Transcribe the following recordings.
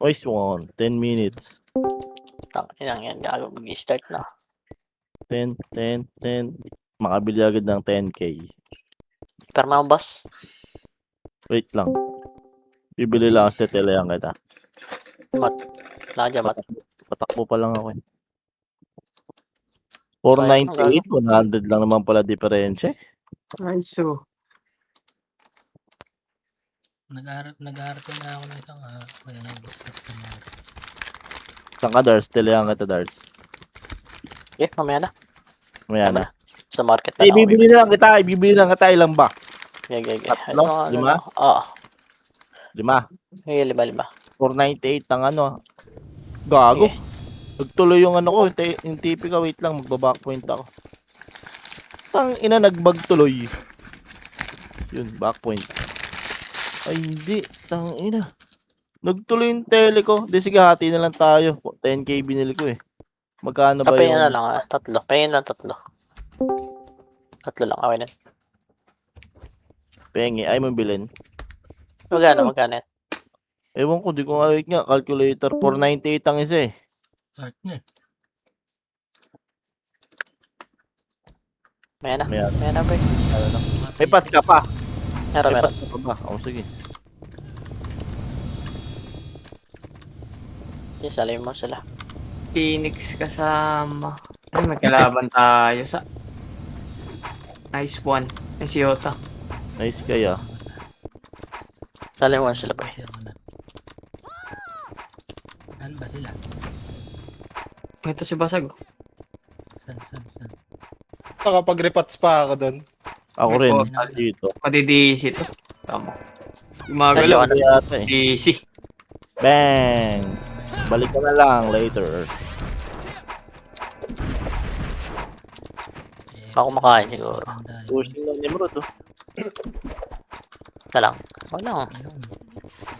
Voice 1, 10 minutes. Tangin yan, gago, mag-start na. 10, 10, 10. Makabili agad ng 10k. Perma ang boss. Wait lang. Bibili lang sa telehan kita. Wala ka dyan, mat. Patakbo pa lang ako eh. Sayang, 498, 100 lang naman pala diferensya. Nice, so. Nag-aaral na ako ng isang araw. Kaya nag-gusto sa mga. Saan ka, Dars? Telehan kita, Dars. Okay, mamaya na. Maya na. Sa market na Eh, lang. bibili na lang kita. Ibibili lang kita. Ilang ba? Okay. Tatlo? Lima? Oo. 5. Okay, lima. 498 ang ano. Gago. Okay. Nagtuloy yung ano ko. Yung TP ka. Wait lang. Magbabackpoint ako. Tang ina, nagbag tuloy. Yun, backpoint. Ay, hindi. Tang ina. Nagtuloy yung tele ko. Di sige, hati na lang tayo. 10k binili ko eh. Magkano ba Papayin yung... na lang, tatlo. Payin lang, tatlo. Tatlo lang, okay na. Pengi. Ay mo bilhin. Magkano yan? Ewan ko, di ko nga nga. Calculator. 498 ang isa eh. Start na eh. Maya Maya. na, boy. May pats ka pa. Meron. May pats ka pa ba? O, sige. Yes, alam mo sila. Phoenix kasama. Ay, magkalaban tayo sa... Nice one. Nice Yota. Nice kaya. Alam mo sila, boy. Kasi ako na. Ano ba sila? Ito si Basag. San? Nakapag-repats pa ako doon. Ako May rin. portal. Dito. Madidisi to. Tama. Nasaan Gumagalaw. Ano yata eh. Disi. Bang! Balik ka na lang later. Ako makain siguro. Pushing lang ni Nimrod oh. Na lang. Wala.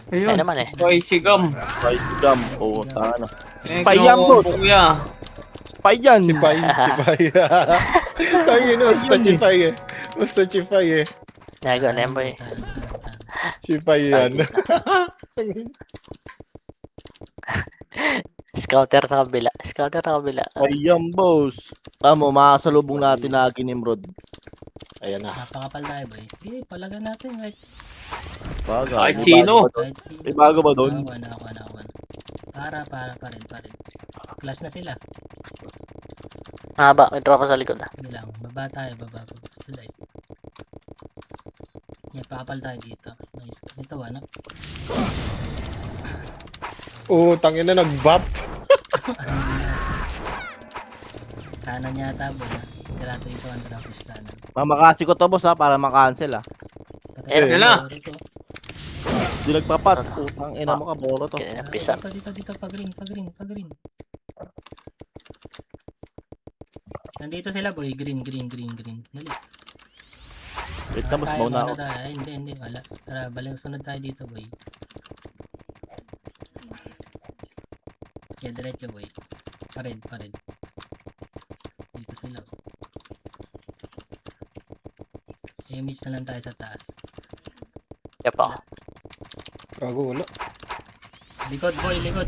Ay Ayun. naman eh. Hoy, sigam. Spice gum. Oo, ano. Eh, Spy yan, bro. kuya. Spy yan. Chipay. Tangin na, basta chipay eh. Basta chipay eh. Nago na yan, boy. Chipay yan. Scouter na kabila. Spy yan, boss. Tamo, makasalubong natin na Nimrod. Ayan na. Napakapal tayo boy. Sige, palagan natin kahit Baga. Kahit sino. sino. May bago ba doon? Ako. Para rin. Clash na sila. Haba, may tropa sa likod ah. Hindi lang. Baba tayo. Sila eh. Yeah, pakapal tayo dito. Nice. Ito ano? Oo, tangin na nag-bop. Kanan yata boy. Tira ito ang tapos kanan. Mamakasi ko to, boss ha, para makancel ha. Eh, Patay na. Dito. Di nagpapat. Putang ina mo ka, bolo to. Okay, napisa. Dito. Pag green. Nandito sila boy. Green. Dali. Wait na, boss. Mauna ako. Tayo. Ay, hindi. Wala. Tara, balik. Sunod tayo dito, boy. Kaya diretso, boy. Pared. Dito sila. Image na lang tayo sa taas. Kaya pa. Gago, wala. Likod, boy. Likod.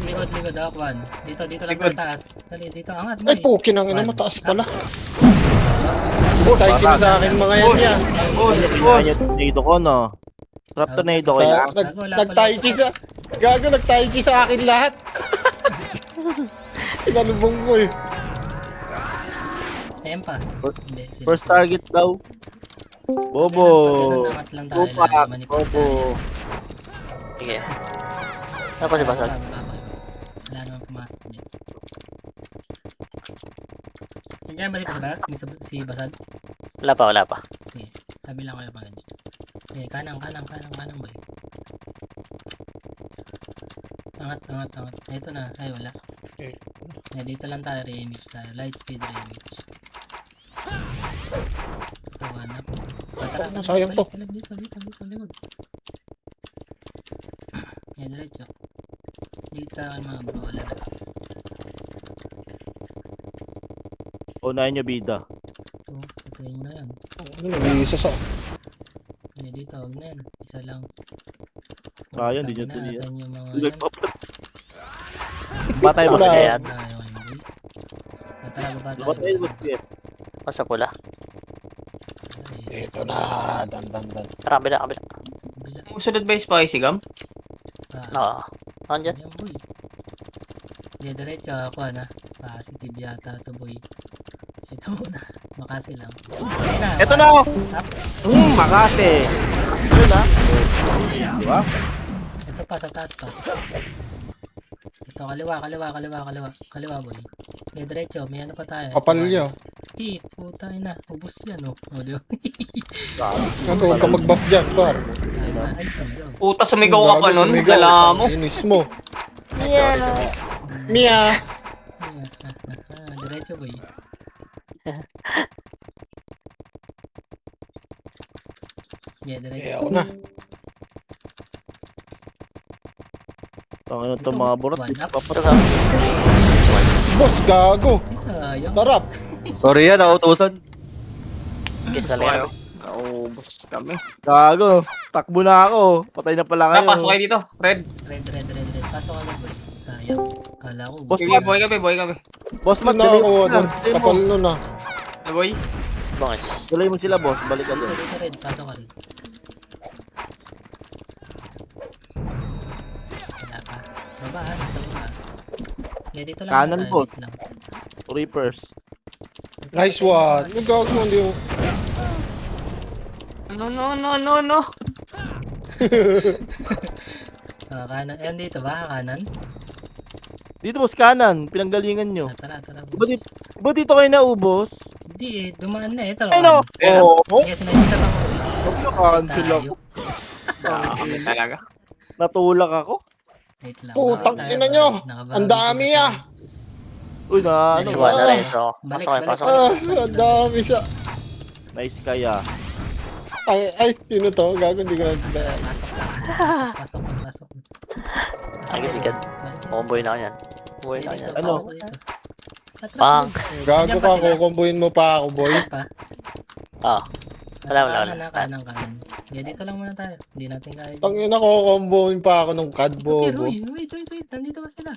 Aquan. Dito lang Likod. sa taas. Dali, dito. Angat, Ay, boy. pukin ang ina, mataas pala. Tai chi na sa akin mga yan yan. Boss. Kaya tornado ko, no? Trap tornado ko yan. Nag-tai chi sa... Gago, nag-tai chi sa akin lahat. Sinalubong ko eh. Empa. Hindi, sila. First target daw. Bobo. Angat lang tayo. Tupak. Manipis Bobo. tayo. Sige. Tapos si Basag. Baba. Wala naman pumasok dito. Nandiyan ba si Basag? Wala pa. Sige. Sabi lang kayo pag ganyan. Sige, kanan boy. Angat. Ito na, ay wala. Okay. Dito lang tayo, re-image tayo. Light speed re-image. Ito, hanap. Sayang to. Dito, likod. Yan, diretso. Dito mga bro, wala na. Unahin nyo bida. Ito, patayin nyo na yan. Nag-iisa sa... Dito, huwag na yan. Isa lang. Sayang, di nyo Tangina, tuloy yan. asan yung mga Hindi yan? nagpapat. Batay mo Wala. sa Ayan. Tara, baba tayo. Batay mo sa O sa pula. Ito na. Dan. Tara, kabila, kabila. Sunod ba yung spicy gum? Oo. Andyan. Ayan, boy. Hindi, diretso ako na. Positive yata to, boy. Ito muna. Makasi lang. Ito na ako! Makati! Yun ah. Diba? Ito pa, sa taas pa. Ito, kaliwa, boy. Hindi, diretso. May ano pa tayo. Kapalyo. Puta na. Ubus yan, oh. O, di ba? Huwag ka mag-buff dyan, par. Ay, sumigaw. Puta, sumigaw ka pa nun. Kala mo. Inis mo. Sorry. Mia. Diretso, boy. Yeah, diretso. Eh, ako na. Tangin ito mga burot. One up. Papatay. Boss, gago. Ay, sayang. Sarap. Sorry yan, nautusan. Kita Gusto kayo. lang. Naubos kami. Gago. Takbo na ako. Patay na pala Tara, kayo. pasok kayo dito. Red. Red. Pasok agad, boy. Sayang. Kala ko. Boss, Sige, buhay kami. Boss, Ito Matt, na ako. dali mo. Kapal nun ah. Na boy. Bangis. Dali mo sila, boss. Balik ka doon. Dito, Red. Pasok ka rin. Wala pa. Baba, ha? Nasa baba. Yeah, dito lang. Kanan, tayo, boss. wait lang. Reapers. Nice one. Yung gago, hindi mo. No. Kanan. Ayan dito ba? Kanan? Dito, boss, kanan. Pinanggalingan nyo. Tara. Diba dito kayo naubos? Hindi eh. Dumaan na eh. Ito. Ay, no! Ayan. Oo. Yes, nakita ako. Huwag nyo cancel ako. Kami talaga. Natulak ako. Wait lang. Putang Nakabawal ina nyo. Nakabawal Ang dami dito. ah. Uy, na ano. Nice one, ah. Lorenzo. Balik, Pasok kayo, balik. pasok kayo. Ang dami sa... Nice kaya. Ay, sino to? Gago, hindi ko na... Pasok. Ay, sikat. Kumboy na ako yan. Kumboy na ako yan. Ano? Pang. Gago ka, kukumbuhin mo pa ako, boy. Pa. Ah. Wala. Kanan. Yeah, dito lang muna tayo. Hindi natin kaya. Tangin na, kukumbuhin pa ako ng CAD Okay, bobo. Roy, wait. Nandito ba sila?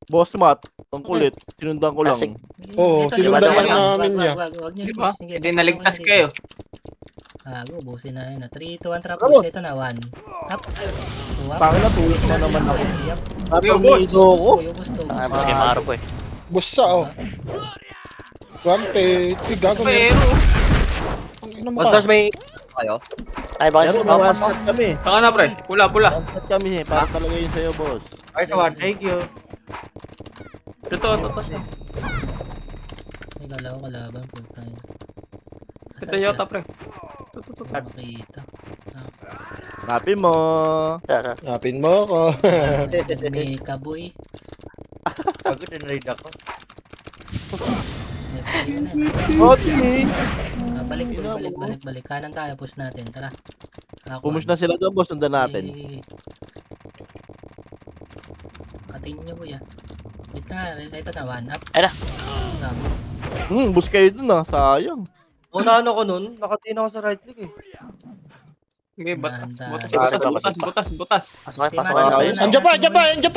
Boss Matt, ang kulit. Sinundan ko lang. Classic. Oo, Dito, sinundan dito, lang wag, namin wag, niya. Wag niyo. Diba? Sige, Hindi dito naligtas lang kayo. busin na yun. 3, 2, 1, trap. Bravo. Ito na, 1. Up. 2 up. Pangin na, tulog na naman ako. Yup. Natumido ko. Gusto. Ay, pasok kayo, maaro po eh. Busa, oh. Rampage. Uy, gago mo. Pero, Tangin mo Monsters ka. may... Kayo? Ay, bangis. Pero mga shot kami. saka na pre. Pula. One shot kami eh. Para talaga yun sa'yo, boss. Ay, tawad. Thank you. Ito. Ay, kala ko kalaban. Puta yun. Ito yata pre. Makita. Happy mo. Tara. Napin mo ako. May kaboy. Pagod na raid ako. Okay. Balik. Kanan tayo, push natin. Tara. Pumush na sila doon, boss. Sundan natin. Katingin nyo, boy, ah. Wait na, ito na, 1 up. Ay na. Bus kayo dun ah. Sayang. Una ano ko nun, nakatin ako sa right click eh. Sige, butas. Pasok kayo, Si pasok Mata, kayo. Andiyan pa. Tara, Andiyan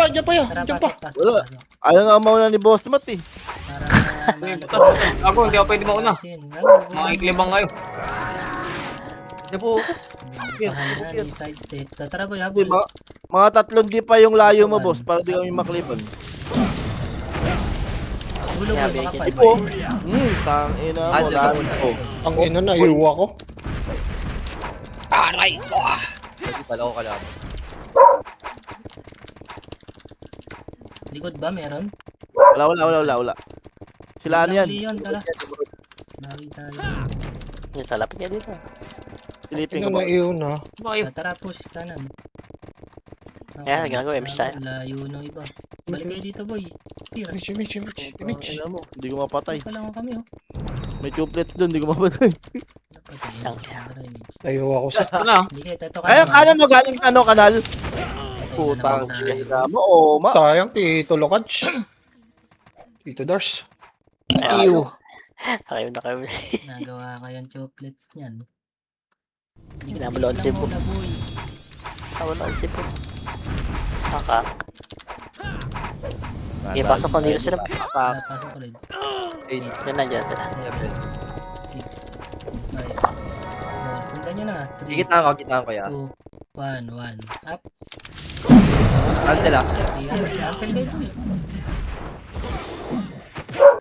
pa. pasok. Wala. Ayaw nga mauna ni boss Matt eh. Butas. Ako, hindi ako pwede mauna. Mga iklibang kayo. Di po. Side step. Tara, boy, Di habol. ba? Mga 3 di pa yung layo mo, boss. Para di kami maklipan. Gulo, boy, baka pa. Tipo. Tangina mo. Ano Lahat ba? ko. Ang ina na, iwa ko. Hindi pala ako kalaban. Likod ba, meron? Wala. Sila ano yan? Leon, tara. Bawi tayo. Sa lapit niya dito. Silipin Ina ko na, ba? iyon na. Ba kayo? Tara, push kanan. Yan, ginagawa, Mish tayo. Layo nung iba. Balik kayo dito, boy. Tira. Mitch. Tangina mo. Hindi ko mapatay. Pa lang kami, oh. May tuplets doon. Hindi ko mapatay. Tayo ako sa... Ito na. Ay, kanan mo. Galing ano, kanal. Putang. Mo, oh, ma. Sayang, Tito Lokach. Tito Dars. Ay, Ew. Kayo na kayo. Nagawa kayong chocolates niyan. Pinabulon si Bob. Wala si Bob. Kaka. Okay, pasok ko dito sila. Pasok ko rin. 8, Yan nandiyan sila. 7, 6, 5, 4. Sundan nyo na. 3, Kitaan ko ya. 2, 1, 1. Up. Cancel ah. Cancel kayo po.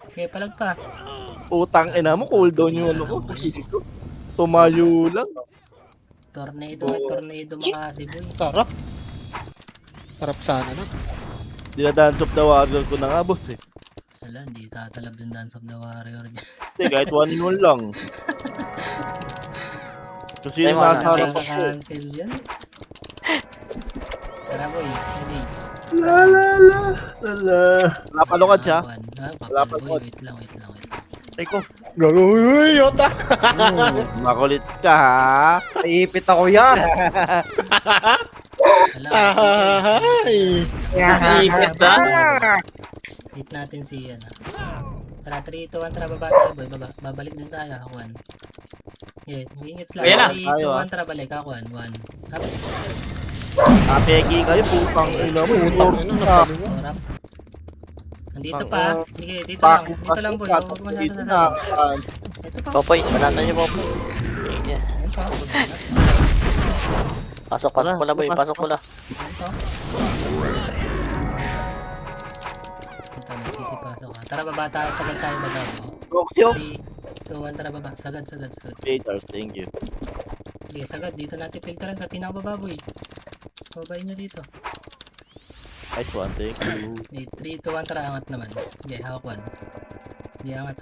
Okay, palag pa. Utang ina mo, cooldown yung ano ko. Tumayo lang. Tornado makasi boy. Sarap. Sarap sana no. Dinadance of the warrior ko na nga, boss eh. Wala, hindi tatalab yung Dance of the Warrior dyan. Hindi, kahit 1-0 lang. So, sino Ay, nasa harap Parang ako? cancel yan. Tara boy, image. Napalukad siya. Wala pa boy, po. wait lang. Ay ko. Gago, uy, yota. Makulit ka ha. Naipit ako yan. Wala. Ay. Ipit ha? Hit natin si ano. Tara, 3, 2, 1, tara baba tayo boy, baba. Babalik din tayo, Hakuan. Yeah, hingit lang. Ayan na. 3, 2, 1, tara balik, Hakuan. 1. Up. Apegi kayo, putang ina mo. Putang ina, nagkaliwa. Torap. Nandito pa. Sige, dito lang. Bakit Dito lang boy. Huwag mo dito masyado na? sa Ito pa. Popoy, banatan niyo Popoy. Yan. Ayan pa. Pasok mo na boy, pasok mo na. Ayan pa. Ito, nagsisipasok ka. Tara, baba tayo. Sagad tayo baba. Roxio. 3, 2, 1, tara baba. Sagad. Haters, thank you. Sige, sagad. Dito natin filteran sa pinakababa, boy. Babayin nyo dito. Nice one, thank you. Okay, 3, 2, 1, tara. Angat naman. Okay, hawak 1. Hindi, angat.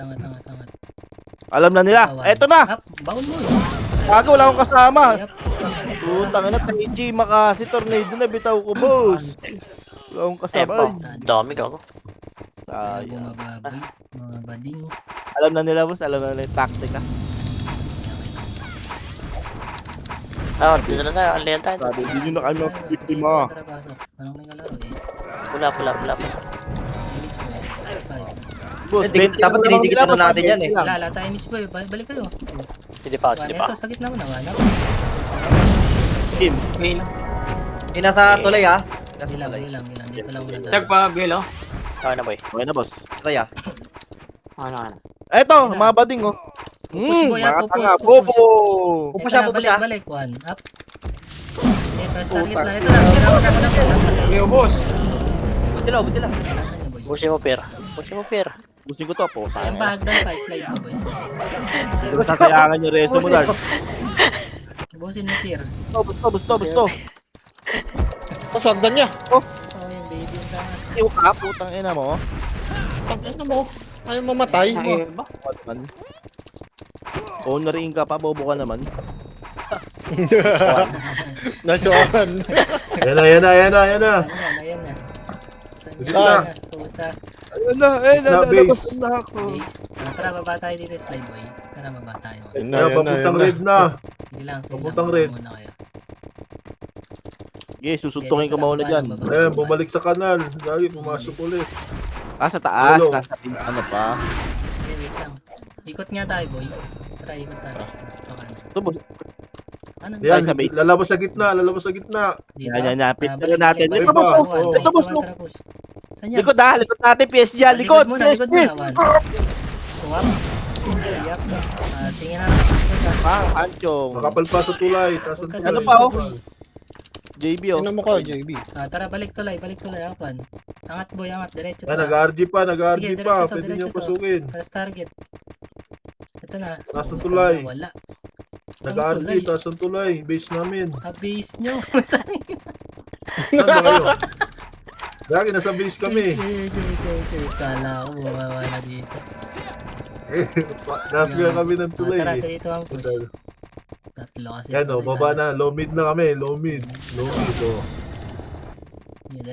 Alam na nila. Bawan. Eto na. Up, baon mo. Bago, wala akong kasama. Yup. Putang ina, Taiji, makasi, tornado na, bitaw ko, boss. Wala akong kasama. Epo. Dami ka ako. Ayaw Sayang. bumababoy. Mga bading. Alam na nila, boss. Alam na nila yung taktika. Ah, dito na tayo. Alihan tayo. Sabi, hindi nyo na kami mapipima. Tara, pasok. Anong may kalaro eh? Pula. Boss, Dapat dinidikit na natin yan eh. Wala tayo niche boy. Balik kayo. Hindi pa. Ito, sa gitna mo na. Wala. Kim. Okay lang. Nasa tulay ah. Ilang. Dito lang muna Tag pa, Belo. Okay na boy. Okay na, boss. Tulay ah. Ano. Eto, mga bading, oh. Pupush mo yan, mga pupush, tanga, pupush. bobo. Pupo siya. Balik. 1. Up. Okay, press target na. Ito na. Leo, boss. Ubus sila. Busin mo per. Busin ko to, po. Ayan pa, hagdan pa. Slide mo boy. Hindi ko sasayangan yung reso mo, Lard. Busin mo tier. Busto. Pasagdan niya. Oh, yung baby yung tangan. Yung ka, putang ina mo. Tangin na mo. Ayaw mamatay. Sa iba. Man. Ownerin ka pa, bobo ka naman. Nasuan. Ayan na. Ayan na. Ah. Puta. Ayun na, base. na ako. Base. Tara, baba tayo dito, slide boy. Tara, baba tayo. Ayun na, Ayan, ayun na, papuntang ayun na. red na. Sige lang. Papuntang red. Muna kayo. Okay, susuntukin ko muna dyan. Ayan, bumalik sa kanal. Lagi, pumasok ulit. Ah, sa taas, Hello. nasa ano pa. Okay, wait lang. Ikot nga tayo, boy. Tara, ikot tayo. Okay. Ito, boss. Ano? Yan, Ay, sabi. lalabas sa gitna. Dito? Yan. Pit Balik, natin. balik, Ito, boss. balik. Oh. Ito, boss. Tara, push. Saan yan? Likod natin, PSG. Likod, Muna, likod PSG. muna. 1. Swap. Yup. Tingin natin. Anchong. Makapal pa sa tulay. Taas ang Huwag ka tulay. Ano pa, oh? JB, oh. Ano mo ka, JB? Tara, balik tulay. Apan. Angat, boy. Angat. Diretso. Ayan, tara. nag-RG pa. Sige, Pa. diretso to, Pwede nyo diretso to. pasukin. Press target. Ito na. Taas ng tulay. Wala. Nag-RG. Taas ang tulay. Base namin. Base nyo. Saan ba kayo? Lagi, nasa base kami. Kala ko mawawala dito. Nasbihan kami ng tulay Tara, eh. dito ang push. Tatlo kasi. Yan o, baba na. Low mid na kami. Low mid. O.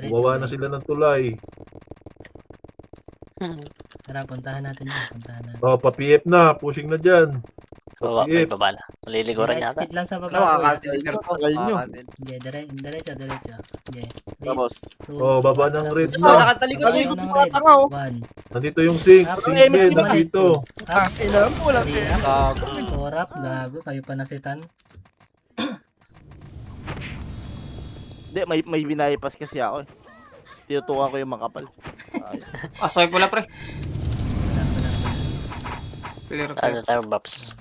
Bumaba na sila ng tulay. Tara, puntahan natin yun. O, pa-PF na. Pushing na dyan. Baba, may baba na. Maliliguran Right yata. speed lang sa Ano, baba. kakancel ka po. Tagal nyo. Okay, diretso. Okay. Tapos. O, baba ng red Oh, na. nakatalikod Ano eh. yung tanga, oh? 1. Nandito yung sink. Sink bed. Nandito. Up. Ina mo, wala. Torap, gago. Kayo pa nasitan. Hindi, may binayipas kasi ako, eh. Tinutukan ko yung makapal. Ah, sorry pula, pre. Clear, Ano clear. tayo, Baps?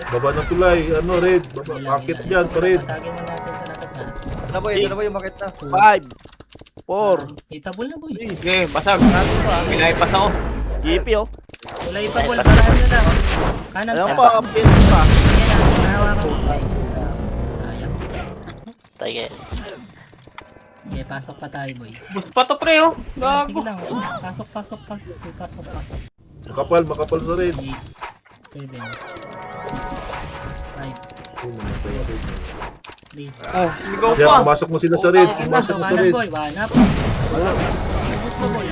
Baba ng tulay. Ano, Red? Baba. Akit dyan, pa rin. Pasagin na natin ito na ito. Ano boy? Ano boy? Umakit na. 5, 4, Itable na boy. Okay, basag. Pinaipas ako. Yipi oh. Tulay pa boy. Parahan nyo na. Kanan Ayan pa. pa, pin pa. Yan na. Nahawakan mo. Sayang. Tayo. Okay, pasok pa tayo boy. Bus pa to, pre, oh. Sige Gago. lang. Pasok. Pasok. Pasok. Makapal sa Red. 8, 7, 6, 5, Oh, namatay ako. 3. Oh, ligaw Yan, pa. pumasok mo sila sa Red. Pumasok mo sa Kanan Red. boy. One up. Boost mo boy.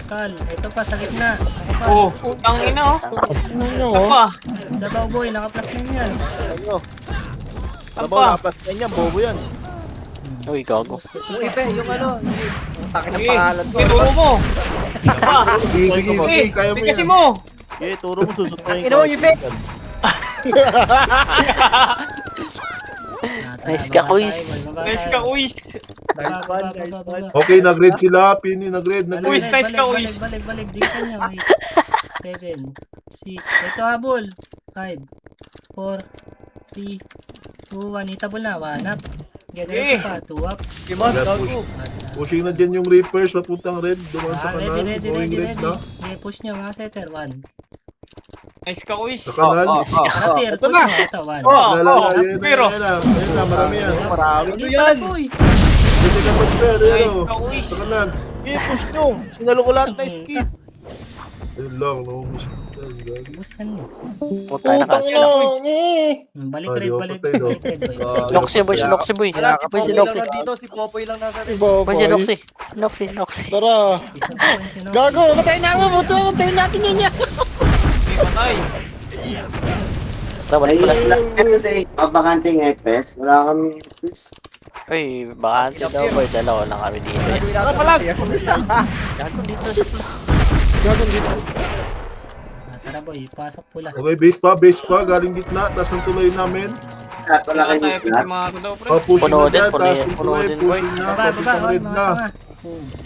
Kal, ito pa sa gitna. Nakapal. Oh, utang ina, oh. Ano nyo? Ito pa. Dabaw boy, naka-plus na yan. Ano? Saan Sabaw pa? na pas niya, bobo yan. Uy, gago. Yung ipe, yung ano. Yung takin ng Sige, pangalan ko. sige, turo mo. Ito pa. Sige, kaya mo Kasi yan. mo. Okay, turo mo susutuin Ino, Yipe. Nice ka, quiz. Nice ka, Uis. Baba. Okay, nag-red sila. Pini, nag-red. Uis, Nag-red. nice ka, Uis. Balik. Dito niya. 7, 6. Ito habol. 5, 4, 3, 2, 1. Itable na. 1 up. Get Eh. pa. 2 up. Kimas, Yan, gago. Pushing na dyan yung Reapers. Papuntang Red. Dumaan sa Ready. kanan. Going red na. Okay, push nyo mga setter. 1. Nice ka, Uis. Sa kanan. Rapir, ito push na. nyo. Ito, 1. Oh, Yan oh, yan pero. na, marami yan. Marami. Hindi yan. Boy. Kasi kapag pero, Nice ka, Uis. Sa kanan. Okay, push nyo. Sinalo ko lahat na skill. Ayun lang, naubos. Boost yan. Puta na Putang ka. ina. Balik Ah, red, di ba balik patay, no? red, boy. Noxy, boy. Si Noxy, boy. Wala, si Boy, si Popoy lang Noxy. nandito. Si Popoy lang nasa rin. Boy, si Boboy. Noxy. Noxy. Tara. Isa pa rin si Noxy. Gago, patayin na ako. Patayin natin yan yan. Okay, patay. Tara, balik pala. Kasi pabakanting FPS, wala kami FPS. Uy, bakante daw, boy. Dalawa lang kami dito. Tara palag! Gago dito sa Gago dito. Tara boy, pasok pula. Okay, base pa, galing gitna, taas ang tulay namin. At wala Wala kayo tayo, ng pwede slot. mga ito daw, pre. Pushing Puno na din, dyan, puno taas yan, ang puno tulay, din, pushing na, Baba, papuntang red mga na. tanga.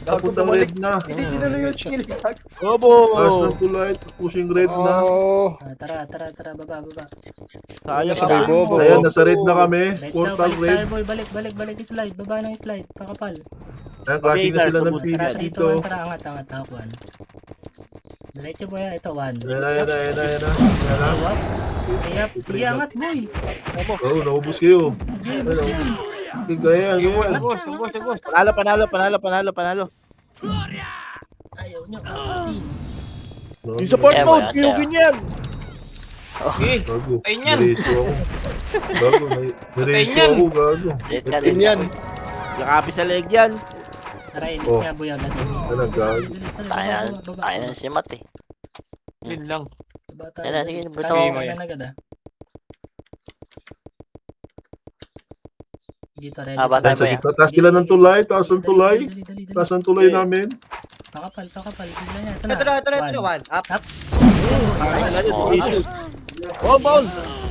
Papuntang red na. Hindi tinuloy yung skill. Bobo. Taas ng tulay, pushing red na. Oh. Tara, baba. Sayang Sabay ka. bobo. Ayan, nasa red na kami. Red daw, Portal balik red. tayo boy, balik, slide. Baba ng slide, pakapal. Ayan, klase na sila ng Tara Phoenix dito, dito. tara, angat, takuan. Diretso boy, ito, 1. Ayan na. Ayap, sige, angat boy. Oh, naubos kayo. Sige, boost yan. Ayan. Ubos, ubos. Panalo. Ayaw nyo, angatin. Yung support Yeah, mode, wala, kiyugin yan. Okay. Gago. Ayun yan. Nireso ako. Gago, nireso yan. ako, gago. Late ka Din din. yan. Lakapi sa leg yan. Tara, init Oh. nga boy agad. Ano, gago. Tayo na si Matt eh. Yun lang. Baba tayo. Yan na, sige, dali. buto Kaya mo. na agad ah. Dito, ready. Ah, bata Ayan, sa ba yan? gitna. Taas sila ng tulay, taas ang tulay. Dali. Taas ang tulay namin. Pakapal. Bigla niya. Ito Ito na. na. One. Up. Oh, ball.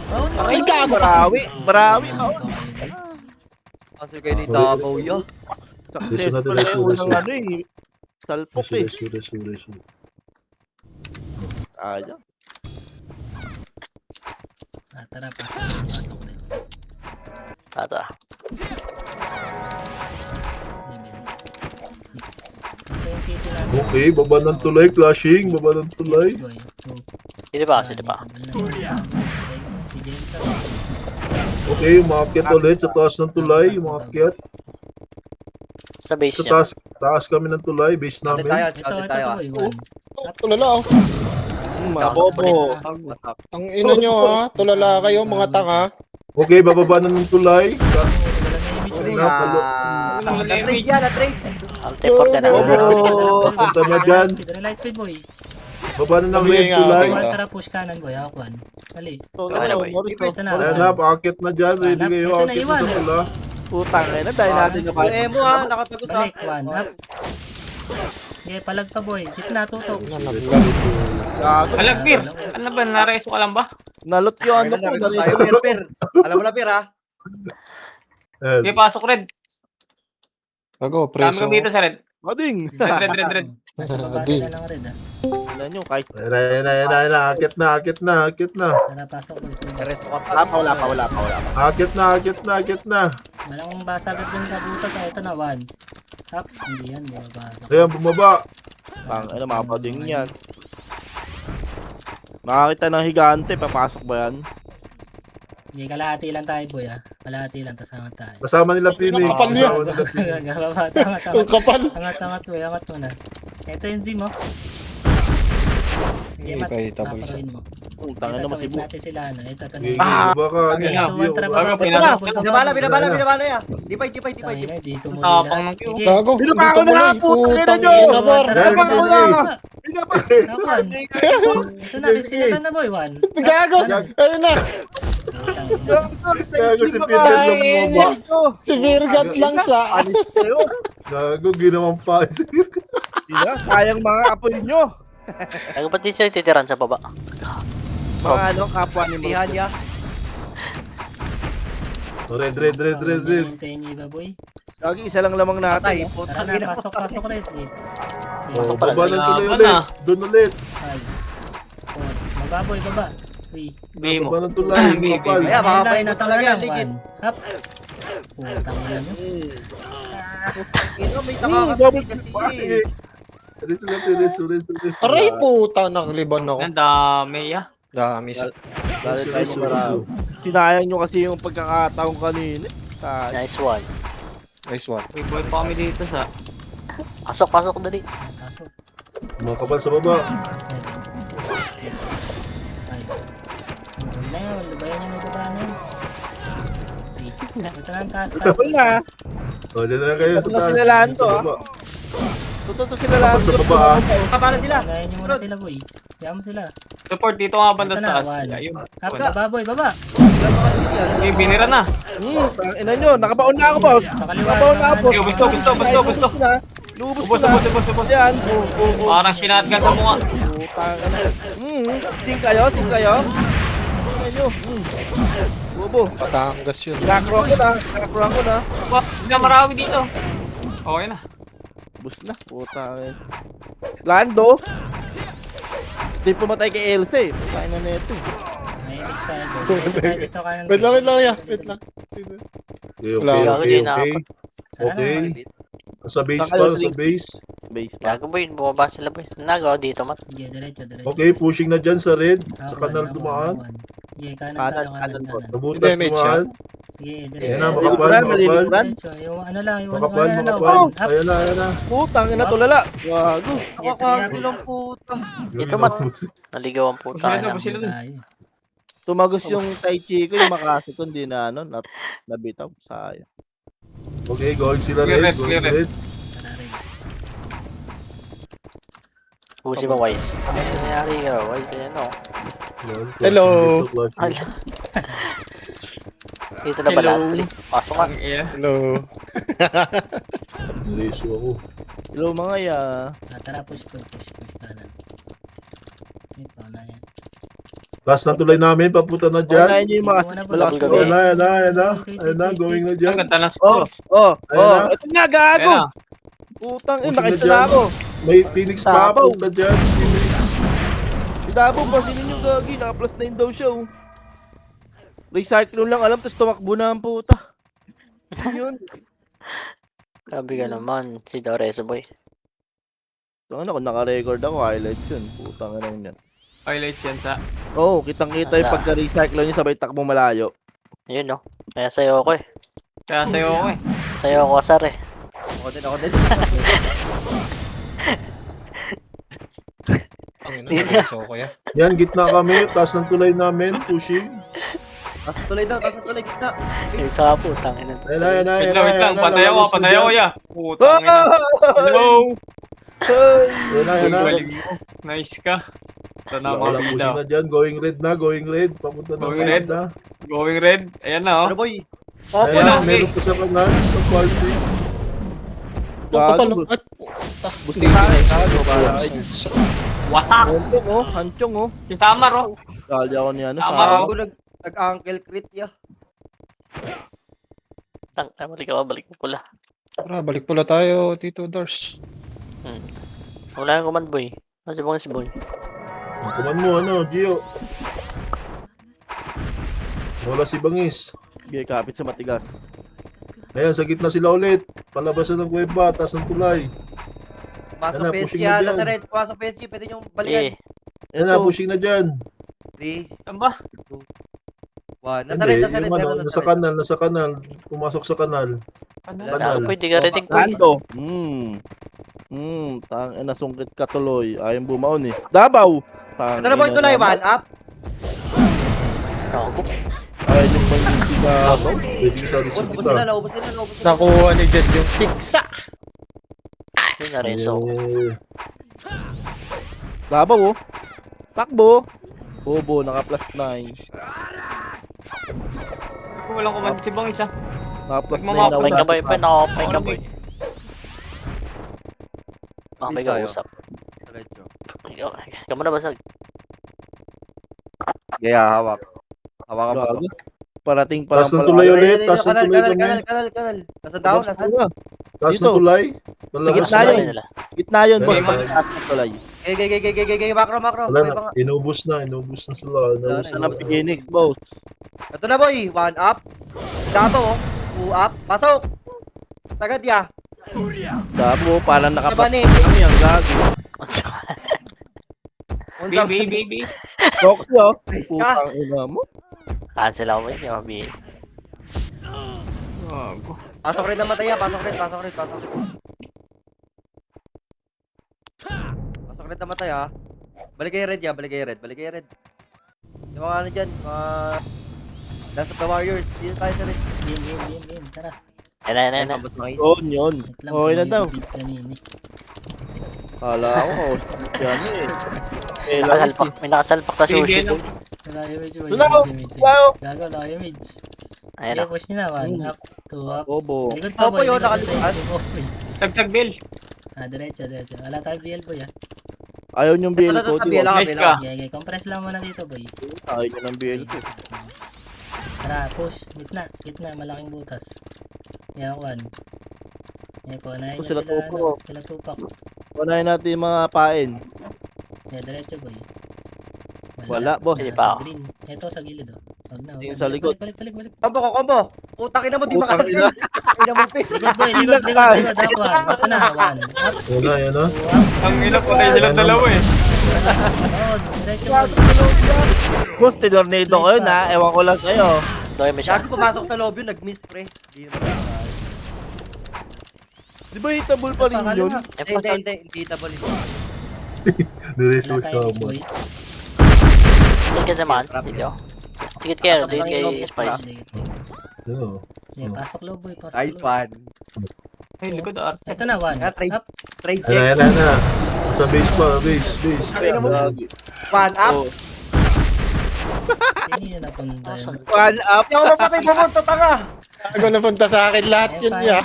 Oh, Ay, gago. Barawi. Kasi kayo ni Tabaw ya. Success Reso. pala yung unang ano eh. Salpok eh. Reso. Ayaw. Tara, pasok ulit. Ata. 7, 6. Okay, baba ng tulay, flashing. Baba ng tulay. Sino ba? Okay, umakyat ulit sa taas ng tulay. Umakyat. Sa base Sa niya. taas kami ng tulay, base Ate namin. tayo. Ito, Ate tayo. boy. 1. Tulala oh. Mga bobo. Ang ina nyo ha. Tulala kayo mga tanga. Okay, bababa na ng tulay. Na-trade yan, na-trade. Ang teleport ka na. Bobo! Punta na dyan. Light speed boy. Baba na ng Sabihin red nga, tulay. okay. Tara, push kanan boy. Ako 1. Dali. Ano ba? Ito na. Ayan na, paakit na dyan. Ready kayo, Ito na, akit na iwan. sa tula. Putang ina, dahil natin na Yung emo ha, nakatagot ha. Balik, 1 up. Okay, palag pa boy. Gitna, tutok. Gago. Alagbir. Ano ba, nareso ka lang ba? Nalot yung ano ko. Tayo, Per. Alam mo na, Per ha? Sige, pasok red. Gago, Kami preso. kami dito sa red. Mading! Red. Nasa baba Di. na lang red ah. Wala nyo, kahit Ayan na. Akit na. Tara, pasok ko. wala pa. Akit na. Walang basagad dun sa butas. Ito na, 1. Up, hindi yan, hindi mabasag. Ayan, bumaba. Pang, mapading yan. Makakita ng higante, papasok ba yan? Hindi, kalahati lang tayo, boy ah. Kalahati lang, tasama tayo. Kasama nila Phoenix. Kapal niya. Kasama nila Phoenix. Ang kapal. Angat, boy, angat mo na. Ito yung Zim, oh. Hindi pa hitable sa. Paparoin mo. Tangin na Ito, masibo. natin sila, ano. Ito, Sige, tanong. baba ka. Ano Hindi, yan? hindi, Ito, baba. Bago, pinasok. Binabala ya. Dipay. Dito mo Tapang ng Sige. Gago, Pinapako dito mo na, na. putang ina Putang nyo. ina, bar. Tara, Yan, tara, yan, tara. Nakon. Ito na, sinatan na, boy, 1. Gago. Ayun na. Gago si Peter lang bumaba. Si Virgat lang sa... Gago, ginawang pa. Sayang mga apoy nyo. Ay, ba't di sila titiran sa baba? Mga ano, kapwa ni Tihan Murphy. niya. Red. Hintayin niyo iba, boy. Lagi isa lang lamang Patay. natin. Putang Tara ina. na, pasok red, please. Oh, pala, baba ng tuloy laban ulit. na. Doon ulit. 5, 4, mababoy, baba. 3, Bimo. Baba ng tulay. Bimo. Kapal. Ayan, makapay mo nasa talaga lang, yan, ligid. 1. Up. Putang ina nyo. Ino, may double nakakapit kasi. Tiris. Aray puta, nakaliban ako. Ang dami, ya. Dami sa... Galit tayo sa marami. Sinayang nyo kasi yung pagkakataong kanina. Sayang. Nice one. Nice one. May boy pa kami dito sa... Pasok, dali. Pasok. Mga kapal sa baba. 7, 5. Na yun, lubayan nyo na baba na yun. 3. Ito lang, taas. Double na. O, dyan na lang kayo sa Wala taas. sila lahat Sa to, ah. baba. Totoo sila lang. Kapal sa baba, ah. Kapala sila. Lubayan nyo muna sila, boy. Kaya mo sila. Support dito nga banda Ito sa na, taas. 1. Ayun. Up, baba, boy, baba. Okay, binira na. Ina nyo, nakabaon na ako, boss. Sa kaliwa. Nakabaon na ako. Okay, gusto. Lubos ko na. Ubus. Yan. Parang sinatgan sa mukha. Putang ina. Sing kayo. Tingnan nyo. Bobo. Patangas yun. Nakakroan ko na. Hindi na marami dito. Okay na. Bus na. Putang ina. Lando. Di pumatay kay Elsa eh. Putang ina neto. May image tayo, boy. Dito ka ng... Wait lang, ya. Wait lang. Wala. Okay. Sana Okay. naman. Sa base Saka pa, yung sa base. Base pa. Gago boy, bumaba sila boy. Nagawa dito mat. Sige, diretso. Okay, pushing na dyan sa red. Sa Ako, kanal ako, dumaan. ako. Sige, kanan Kanan, tayo, kanan, boss. Nabutas Damage, dumaan. Sige, Ayan na, diretso. makapal. Malilimuran. Diretso, yung ano lang, yung Makapal. Up. Ayan na. Putang ina tulala. Wago. Nakakagulang puta. Ito, mat. Naligaw ang puta. Sila na. Tumagos yung Tai Chi ko, yung makasi ko, hindi na ano, nabitaw. Sayang. Okay, going sila Clear red. red, Going clear red. red. Busi ba Wise? Ano yung nangyari ka? Wise yan o. Yan, Hello. clutch. Ala. Dito na ba Hello. lahat? Pasok ka. Ang iya. Hello. Nilisyo ako. Hello mga ya. Tara, push kanan. Ito na yan. Last na tulay namin, papunta na dyan. Unahin nyo yung mga malakas ko. Ayan na, going na Ang dyan. ganda ng Oh, score. Ayan na. ito nga gago. Ayan na. Putang ina, Pusin na nakita dyan. na ako. May Phoenix pa, Tabaw. punta dyan. Idabong pa nyo gagi, naka plus 9 daw siya oh. Recycle lang alam, tapos tumakbo na ang puta. Yun. Grabe ka naman. Si Doreso boy. Tangina, kung naka-record ako, highlights yun. Putang ina yan. Highlights yan sa... Oo, kitang-kita yung pagka-recycle niya sabay takbo malayo. Yun no. Kaya sayo ako eh. Kaya sa'yo ako eh. Sayo ako asar eh. Ako din. Ang ina, so ko ya. Yan, gitna kami. Taas ng tulay namin, pushing. Tuloy daw, tuloy kita. Yung sa putang ina. Ayan na. Wait lang. Patay ako ya. Putang Ah! ina. Hello. Ayan na. Galing mo. Nice ka. Ito na Wala mga pushing bida. na dyan. Going red. Papunta na Going red red. na. Going red. Ayan na Ano oh. boy? Opo Ayan na. na, meron pa sa kanan. Sa party. Ang kapal. Gago. At Buti na Wasak. Hanchong oh. Si Samar oh. Dali ako ni ano. Tama, Samar. Ako nag-ankle crit ya. Balik ka, balik mo pula. Tara, balik pula tayo, Tito Dars. Wala yung command boy. Ano si Bong si boy? Ang kuman mo, ano, Gio? Wala si Bangis. Sige, kapit sa matigas. Ayan, sa gitna sila ulit. Palabasan ng kuweba, taas ng tulay. Pasok Ano, PSG, pushing na dyan. Lazaret. Pasok PSG, pwede niyong balikan. Eh, Ayan na, pushing na dyan. 3, Ano ba? 1. Hindi, Nazaret, yung ano, Nazaret. nasa kanal. Pumasok sa kanal. Kanal. pwede ka reading boy. Saan to? Nasungkit ka tuloy. Ayaw bumaon eh. Dabaw! Ito na boy, tulay. 1 up. Ayaw yung pang-ibig ka. Pwede kita, Ubus dito nila, kita. naubos nila, naubos nila. Nakuha ni Jed yung siksa. Yun na rin, so. Dabaw oh. Takbo. Bobo, naka plus 9. Kung walang command si Bang isa. Naka plus 9 Mga na Pay ka boy, wala. pay nakakapay ka boy. Makapay ka tayo. usap. Diretso. Ikaw mo na basag. Kaya hawak. Hawakan mo. Grabe. Parating pa lang Taas ng pala. tulay Ay, ulit, taas ng tulay kami. Kanal. Nasa down, nasa down. Taas Dito. ng tulay. Sige, Palabas tayo. na. nila. Gitna yun, boss. Dali. Pagkataas ng tulay. Makro. Wala May na, mga- inubos na sila. Inubos Saan na. ang beginning, boss? Ito na boy, 1 up. Dato, 2 up. Pasok. Tagad ya. Dabo, parang naka plus Sabani. 9 kami. Ang gagi. Baby. Roxy oh. Putang ina mo. Cancel ako boy, yung mabi. Pasok rin naman tayo, pasok rin. Pasok rin naman tayo. Balik kayo red. Yung mga ano dyan, mga... Last of the Warriors, dito tayo sa red. Game. Tara. Ayun na. Tapos mga Yun. Wait lang, Okay na daw. bibig kanina eh. Kala ko. Yan eh. May nakasalpak na sushi. Sige, Wala yung image. Wala ko. Wow. Gago, wala yung image. Ayun Okay, na. push nyo na. 1 up, 2 up. Bobo. Likod pa Opo, boy. yun, likod nakalimutan. pa tayo. Boy. Tagsag Bill. Diretso. Wala tayong BL boy ah. Ayaw niyong BL ko. Tabi Di ba? lang, Nice ka. Okay, compress lang muna dito boy. Ayaw niyo ng BL ko. Tara, push. Gitna, malaking butas. Yan, 1. Yan po, unahin Ito nyo sila sila, tupo. sila tupak. Unahin natin yung mga pain. Yan, diretso boy. Wala, boss. Hindi Sa pa. green. Ito, sa gilid oh. Huwag na. Tingin sa likod. Balik. Combo. Putang ina mo, di Putang makakas. Ina mo, pis. Likod boy, likod. Ako, ito na. 1 up, Yan 2 na. up. Ang ina po tayo silang dalawa eh. Oh, diretso boy. Boss, tinornado ko yun ha. Ewan ko lang sa'yo. Doy mo siya. Gago pumasok sa lobby yun, nag-miss pre. Di naman. Di ba hitable pa rin yun? Hindi, double. Niresource Wala na tayong mo. boy. Sige ka naman. Dito. Sige kayo, dito kay Spice. Yo. Yeah, pasok low boy, pasok Nice low. one. Ay, likod ah. Ito na, 1 Trade. up. Trade Ayan check. na. Sa base pa, base. Gagi. 1 up. Oh. Tingin na punta yun. One up. Hindi ako mapatay pumunta, tanga. Gago napunta sa akin lahat yun ya.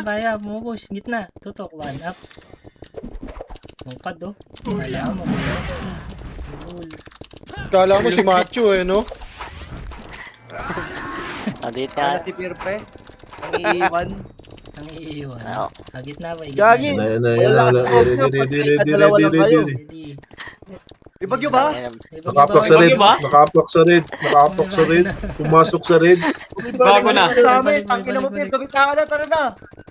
Paya, bumupush, gitna, tutok, 1 up. Mungkad oh. Kala mo, Bul. Kala mo si Macho eh, no? Nandito Ano nga. si Pierre pre? Ang iiwan. Ang iiwan. Oo. Gitna ba? Gagi. Ayan na. Dalawa lang kayo. Ready. May bagyo ba? Nakaplak sa red. Nakaplak sa red. Pumasok sa red. Bago na. Dami, tangin mo Pierre, gamitaan na, tara na.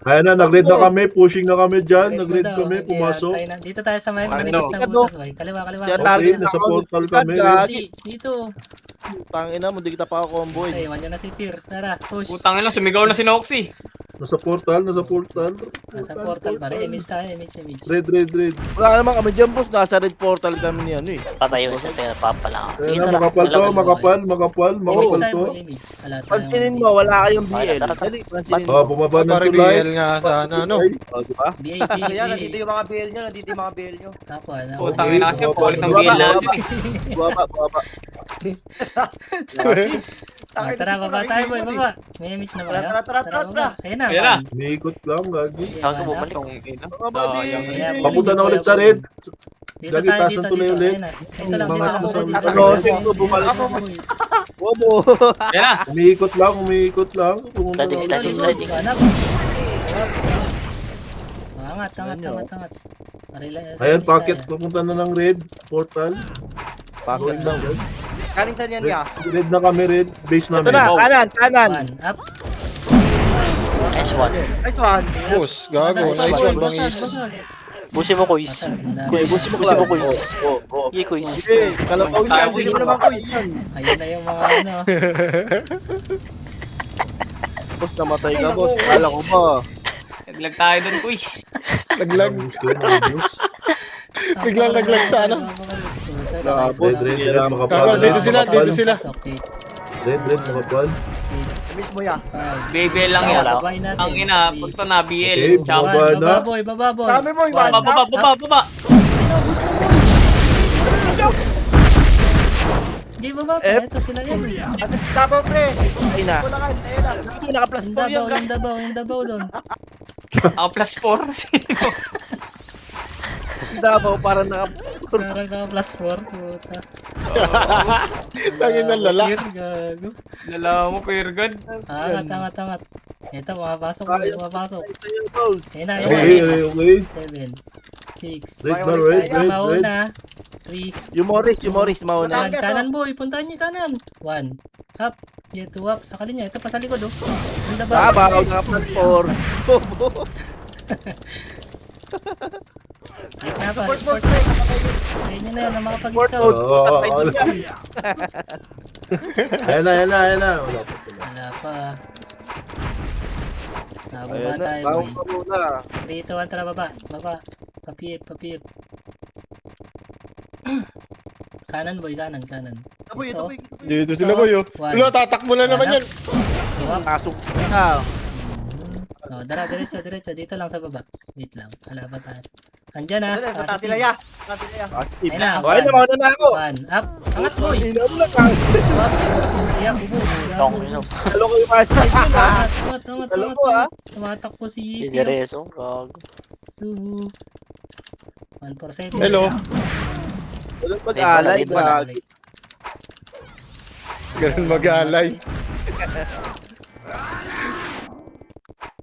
Ayan na, nag-red na kami. Pushing na kami dyan. Nag-red kami. Okay, Pumasok. tayo na. Dito tayo sa may Ano? manipis ng butas boy. Kaliwa. Kaya Okay, target nasa ako. portal kami. Gagi. Dito. Tangina mo, di kita pa ako combo Okay, eh. 1 na si Pierce. Tara, push. Putang ina, sumigaw na si Noxy. Nasa portal. Nasa portal pa rin. Image tayo, image. Red. Wala naman kami dyan, boss. Nasa red portal kami ni ano eh. Patayo siya. Tingnan, papala ako. Ayan na, makapal Image tayo to. boy, image. Wala tayong Pansinin image. mo, wala kayong BL. Tara. Dali, pansinin mo. Oh, bumaba ng Parang tulay. BL nga sana, no? Oh, di ba? BA, So yan, nandito BA. yung mga BL nyo, nandito yung mga BL nyo. Ako, ano? Putang ina kasi, paulit ng Baba, BL natin baba. eh. Buwaba. Tara, baba tayo boy, baba. May image na ba kayo? Tara. baba. Ayun na, Ayun na. 1. Umiikot lang, gagi. Ikaw ka bumalik. Tong ina. Baba, di. Sayang. Kaya, Papunta na ulit sa red. Dito Lagi tayo, taas dito, ng tuloy dito. ulit. Ayun na. Dito lang, Mga dito lang. kusang- Dito Ano, lang. tingko, bumalik Ako, ako. boy. Bobo. Yan na. Umiikot lang, umiikot lang. Pumunta Sliding, lang. sliding, sliding. Hanap. Angat, angat, Ganyan, angat, angat. Ayan, pocket. Pupunta na ng red. Portal. Pocket daw. Kaling saan yan ya? Red na kami, red. Base Ito namin. na, kanan, kanan. One, up. Nice one. Nice one. Boss, gago. Nice one, bangis. Busi mo, Kuis. Kuis, busi mo, Kuis. Sige, Kuis. Sige, kalabaw Tayo, yan. Kuis. Sige mo naman, Kuis. Ayan na yung mga ano. Boss, namatay ka, boss. Kala ko ba? Naglag tayo dun, quiz. Naglag. Biglang naglag sa ano. Labo. Red, red, red. Gago, Makapal. dito sila, dito sila. Okay. Red, red, makapal. Mismo ya. BBL lang yan. Wala. Babay natin. Ang ina, punta na BL. Okay, Ciao. baba na. Bababoy, bababoy. Dami mo, Iwan. Baba, baba, baba, baba. Hindi baba pa. Ito sila yan. Dabaw, pre. Ay na. Wala ka. Ayun na. Ito, naka-plus Yung 4 yan. dabaw, yung dabaw, yung dabaw doon. Ako plus 4. Sino? Dabaw, parang naka... Parang ka plus 4. Puta. Tangin ng lala. Clear, gago. Lala mo, Pergad. Angat, angat, angat. Ito, mapapasok mo, mapapasok. Ayun na, Okay, okay, okay. 7, 6. Red na, red, red, red. Mauna. 3. Yung Morris, mauna. Kanan boy, puntahan niyo kanan. 1. Up. Yeah, 2 up. Sa kalinya. Ito pa sa likod oh. Yung dabaw. Dabaw, naka-plus 4. Bobo. Wait na pa. Support. Ayun nyo na yan, na makapag-scout. Oo, ayan na, ayan na, ayan na. Wala pa pala. Wala pa. Nababa Ayan na, tayo bawang boy. pa muna. 3, 2, 1, tara baba. Baba. Papip, papip. Kanan boy, kanan, kanan. Taboy, Ito. taboy. Dito sila boy. Oh. Wala, tatakbo na naman yan. Tuwap. Pasok na. Oh, dara, diretso, diretso. Dito lang sa baba. Wait lang. Hala ba tayo? Andyan ha. Sa tatila ya. Tatila ya. Active. Ayun na, Okay na, mauna na ako. 1, up. Angat boy. Ina mo lang ka. Iyak, ubo. Tong, ino. Halo ko yung master. Angat, angat, angat, Alam angat. mo, ah. Tumatakbo si Yipi. Direso, gago. 147. Hello. Walang pag-alay. Red wala. Gagi. Ganun mag-aalay.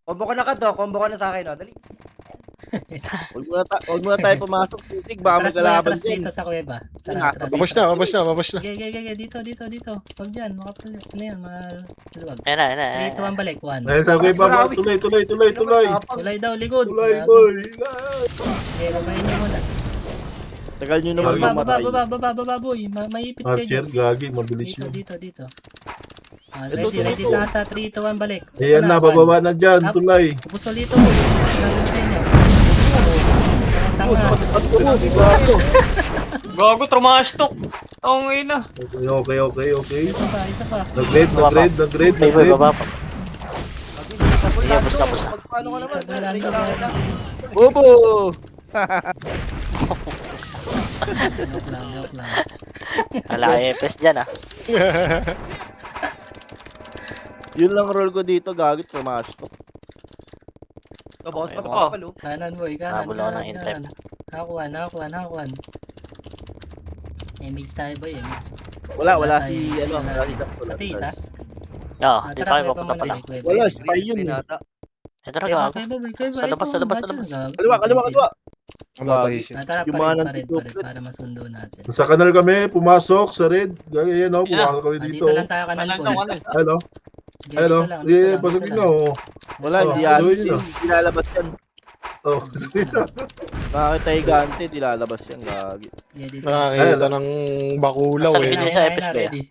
Combo ka na ka to. Combo ka na sa akin, oh. Dali. Huwag muna tayo pumasok. Titig, baka may kalaban Atras dyan. dito sa kuweba. Tara, Ah, atras. Mabas na, mabas na, mabas na. Gege, dito, dito, dito. Wag dyan, makapalit. Ano yan, maluwag. Ayan na, ayan na. ayan Dito na. ang balik, 1. Ayan, sabi ko ba, tuloy, tuloy, tuloy, tuloy. Tulay daw, likod. Tuloy, Gago. boy. Okay, babayin niyo muna. Tagal nyo naman Baba, mamatay. baba, boy. Maipit kayo. Archer, gagi, mabilis Dito, yun. dito. Ready na sa 3, 2, 1, balik. Ayan na, bababa na dyan, Up. tulay. Ubus ulit ito, boy. Gagawin sa inyo. Tanga. Gago, trumastok. Ang ina. Okay, okay, okay, okay. Isa pa. Nag-red, nag-red, nag-red, Ay, boy, nag-red. baba pa. Sige, bus na, bus na. Paano ka naman? Wala na. Bobo! Joke lang. Wala, EPS dyan ah. Yun lang role ko dito, gagit, pumasok. Bawas pa Ayun. pa palo. Kanan, boy. Kanan. Habol ako ng in-type. Hakuan. Image tayo, boy. Image. Wala tayo. si, ano, Wala. wala si Pati isa. Oo, di Tara, tayo mapunta pa lang. Wala, spy yun. Binata. Ito na gago. Sa labas, sa labas, sa labas. Kaliwa. Ang natahisin. Tara, Yung mga pared nandito. para masundo natin. Sa kanal kami, pumasok sa red. Gagi, yan o, pumasok kami dito. Dito lang tayo kanan, Kanan boy. to, kanan. Ano? Sige, Ano? dito lang, dito Yeah, lang, pasagin dito na lang. o. Wala, Oh, hindi yan. gawin nyo. Hindi lalabas yan. Oh, Nakakita higante, di lalabas yan, gagi. Yeah, dito. Nakakita ng bakulaw Nasa eh. likod. Sa FS ba yan? ready.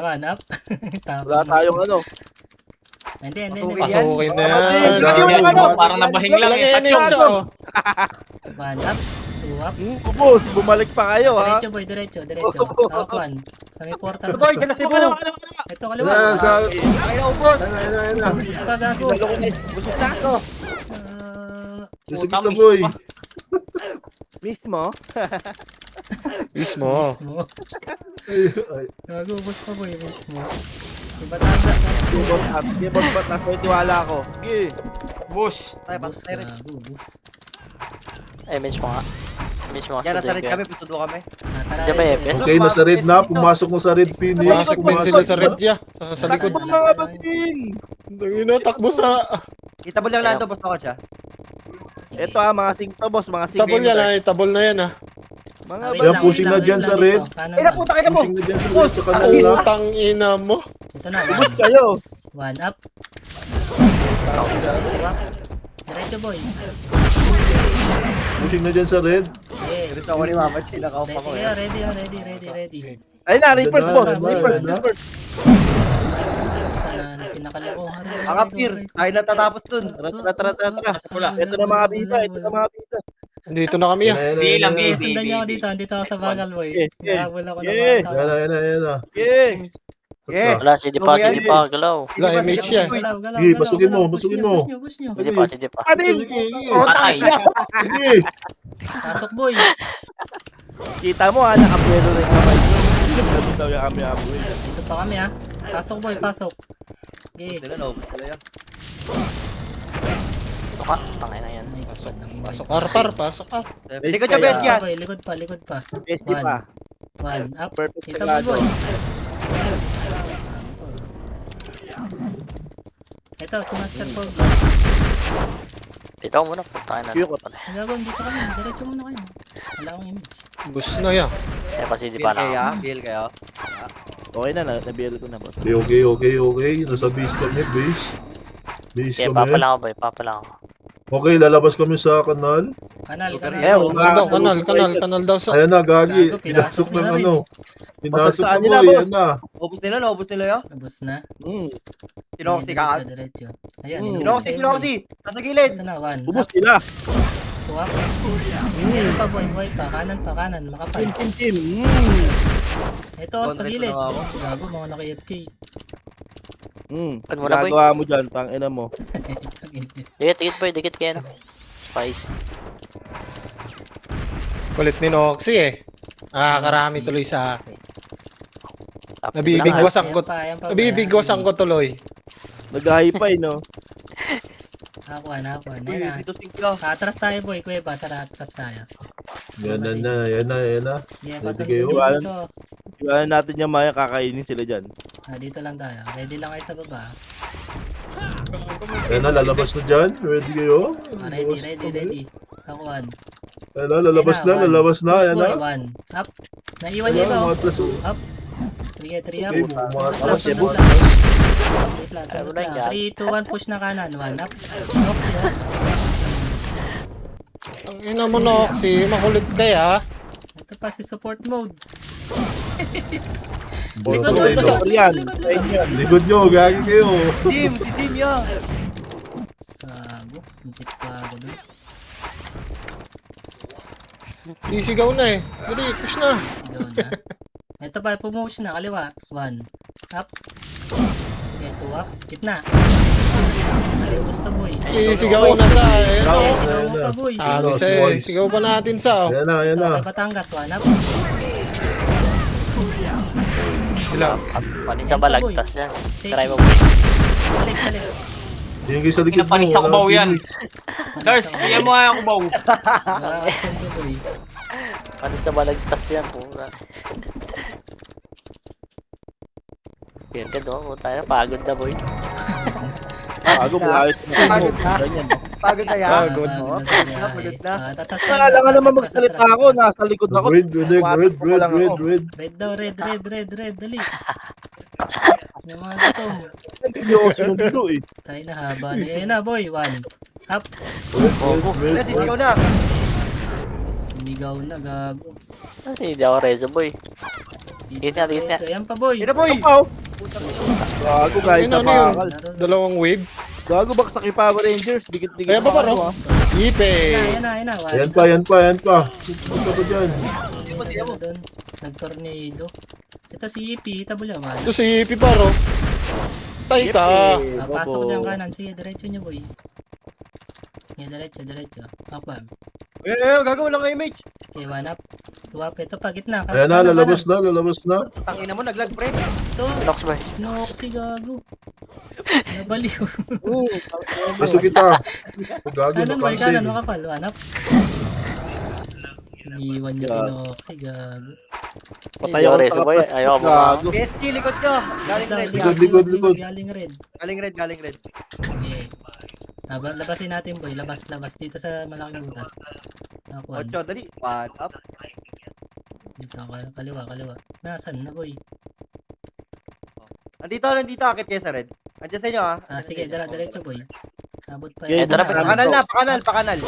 One up. Wala tayong ano. Hindi. Pasukin na Ay, yan. yung ano, Parang nabahing lang Walang eh. enemies oh. One up. Two up. Boss, bumalik pa kayo, ha? Diretso, boy. Diretso. Up one. Sa may portal. Boy, dyan na si Bo. Ito, kaliwa. Ayan, sa... Ay, ubos. Ayan na. Bus ka, gago. Sa kita, boy. Mismo? Mismo. Mismo. Ay, Gago, bus pa, boy. Mismo. Iba tanda. Sige, boss, ba't nasa may tiwala ko? Sige. Bus. Tayo, Bus, tayo. gago, bus. Image mo nga. Mismo Yan, nasa red kayo. kami, puto kami. Tara, Diyan ba, Red, Epes? Okay, nasa red na. Pumasok mo sa red, Phoenix. Pumasok din sila sa red na. ya. Sa likod. Takbo mga bating! Tangina, takbo sa... Itabol lang Lando, basta ko siya. Ito mga singto boss, mga singto. Tabol yan ha, tabol na yan ha. Mga Wait Yan, lang, pushing wait na lang, dyan wait sa lang red. dito. Kanan Ay, na one. puta ka mo! Pushing na dyan sa red sa kanila. Putang ina mo. Ito na, Ubus kayo! one up. Diretso boy. Pushing na dyan sa red. Yeah. Gusto ko ni Mama, sinakaw pa ko. Ready, ready. Ayun na, reverse Ganda, boss! ganda, Reverse, ganda. reverse! Sinakala ko. Mga peer, tayo na tatapos dun. Tara. Ito na mga bida, ito na mga bida. Dito na kami ah. Di lang, Eh, di, sundan di, niyo ako di. dito. Andito ako sa bagal boy. Yeah. Nahabol ako ng Yeah. mga Yan na, yan na, yan na. Yeah! Yeah. Wala, sige pa, galaw. Wala, MH yan. Galaw. Sige, basugin mo, basugin mo. Push nyo. Sige pa. Ano yun? Sige, sige. Patay. Sige. Pasok boy. Kita mo nakapwelo rin kamay ko. Ganun daw yung kami-abo. Dito pa kami ha. Pasok boy, pasok. Okay. Sila, no? Sila yan. Tuka, tangay na yan. Nice. Pasok par, pasok par. Likod ka, best yan. Boy, likod pa. SD pa. One up. Perfect Kita tagado. boy. Ito, si Master Fog. Dito ako muna, putangin na. Cute. Gagawin dito kami. Diretso muna kayo. Wala akong image. Bus na yan. Eh, pa sige Bill pa kayo, na. Bill kayo. Okay na, nabiel ko na boss. Okay. Nasa base kami, base. Base Okay, kami. papa lang ako boy, papa lang ako. Okay, lalabas kami sa kanal. Kanal. Kanal daw, kanal daw sa... Ayan na, Gagi. Gago, pinasok Pinasok ng nila rin ano. Pinasok Pasagsahan ng nila, boy. boss. Ayan na. Naubos nila yun. Tapos na. Sino kasi ka? Diretso. Ayan. Sino kasi? Nasa gilid. Ito na, one. Ubus Up. sila. Tuwak. Ito pa boy, pa. Kanan. Makapal. Team. Ito, sa Bonnet gilid. na ako. Gago, mga naka-FK. Ano mo na, boy? Gagawa mo dyan, tangina mo. Dikit boy, dikit kayo. Spice. Kulit ni Noxy eh. Karami tuloy sa akin. Tapos Nabibigwasan ko. Ayan pa, Nabibigwasan ko tuloy. Nag-hype no? Nakuha. Uy, Ayan na. dito singla. Atras tayo boy, kuweba. Tara, atras tayo. Yan na. Yan, Ready pasunod kayo? dito. Iwanan natin yung maya, kakainin sila dyan. Dito lang tayo. Ready lang kayo sa baba. Ayan na, lalabas na dyan. Ready kayo? Ready. Takuan. Ayan na, lalabas na. Ayan na. Boy, one. Up. Naiwan niya Ayan, ito. umatras. Up. 3 up. Okay, umatras. Alas, Cebu. Wait lang, Ano sunod na lang. yan? 3, 2, 1, push na kanan. 1 up. Noxy, oh. Ang ina mo Noxy, makulit kaya. Ito pa si support mode. Likod, Likod likod, nyo. Yan. Likod nyo, Gagi kayo. Si Team yan. Gago. Hintip pa ako dun. Isigaw na eh. Dali, push na. Sigaw na. Ito pa, pumush na. Kaliwa. 1. Up. Okay, 2 up. Gitna. Alimos to boy. Isigaw na sa eh. Sigaw mo pa boy. Abis eh. Sigaw pa natin sa. Ayan na. Okay, Batangas. 1 up. Ilang. Panin sa balagtas yan. Try mo boy. Balik. Yung kayo sa likod mo. Pinapanis sa kubaw yan. Phoenix. Dars, siya mo nga kubaw. Action to boy. Panin sa balagtas yan. Pura. Yan ka doon. Tayo, pagod na boy. Bago, buhayot na. Ganyan. Pagod na yan. Pagod. Pagod na. Wala nga naman magsalita ako, nasa likod ako. Red. Red daw, red. Dali. May mga gutom. Hindi ako sinundo eh. Tayo na haba. Ayan na boy. 1. Up. Wala, sisigaw na. Sumigaw na. Gago. Hindi ako rezo boy. Dito na. Ayan pa boy. Ito boy. Gago, guys, Ano sa yun? bakal. Dalawang wave. Gago, baksak kay Power Rangers. Dikit-dikit. Ayan pa bro. Ipe. Ayan na. Ayan pa. Punta pa dyan. Nag-tornado. Ito si EP. Tabula man. Ito si Ipe paro. Tay ka. Pasok dyan kanan. Sige, diretso nyo boy. Sige, diretso. Up. Gagawin lang kayo, mate. Okay, 1 up. 2 up. Ito pa, gitna. Ayan na, lalabas na. Tangina mo, naglag, pre. Ito. Nox boy. Noxy, gago. Nabaliw. Gusto kita. Gago na Kanan boy, cancel. makapal. 1 up. Iniwan niya Gago. kinoksi, gago. Patay Ayaw ako reso sa boy. kapatid. Ayaw mo. Gago. PSG, likod nyo. Galing red. Likod, likod, likod. Galing red. Galing red. Okay. Labasin natin boy, labas dito sa malaking butas. Nakuha. 8, dali. 1 up. Dito, kaliwa. Nasaan na boy? Nandito, akit kayo sa red. Andiyan sa inyo ah. Sige, diretso boy. Abot pa Yeah, Ito na, Pakanal.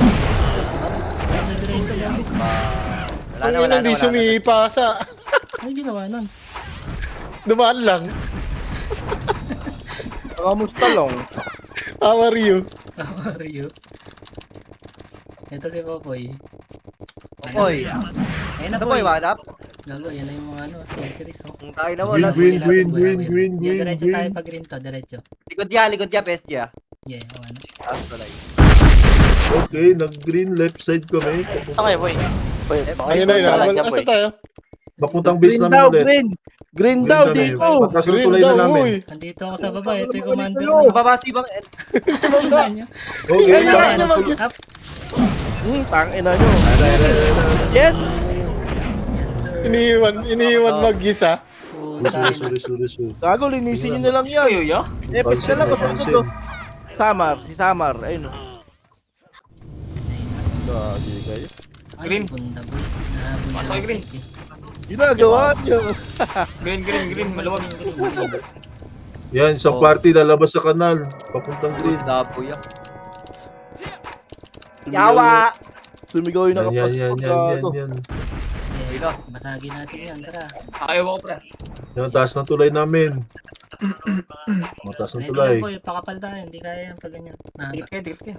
Diretso yan. Ang ina, hindi sumipa sa... Ano ginawa nun? Dumaan lang. Kamusta lang? How are you? Mario. Ito si Popoy. Oy. Ayun na Ito boy. boy, 1 up. Gago, yan na yung mga centuries oh. Ang tayo na mo. Win. Diretso tayo pag green to, diretso. Likod niya, PSG ah. Yeah, ano. Taas tuloy. Okay, nag-green left side kami. Saan kayo boy? Boy, Ayun na yun. Asa tayo? Papuntang base Green namin daw, ulit. green! Green daw kami. dito! Patas ng Green tulay daw, na namin. uy. Nandito ako sa baba, ito yung commander Yo, na. babasi bang Okay, Ayun, tara. ayun, mag- Up. Tangina nyo. Yes! Yes sir. Iniwan mag-isa. Puta. Sorry. Gago, linisin nyo na lang yan. Kayo ya? Epic na lang. Pansin. Si Samar. Ayun. Gago kayo. Green. Bunda boy. Nahabol Pasok kay green. Ginagawa nyo. Green, maluwag. Yan, isang party lalabas sa kanal. Papuntang green. Dabo ya. Yawa! Sumigaw yung nakapasok. Gago. Yan. Basagin natin yan, tara. Ayaw ako pre. Yung taas ng tulay namin. Mataas ng Ready tulay. lang boy, pakapal tayo, hindi kaya yan pag ganyan. Dikit kayo.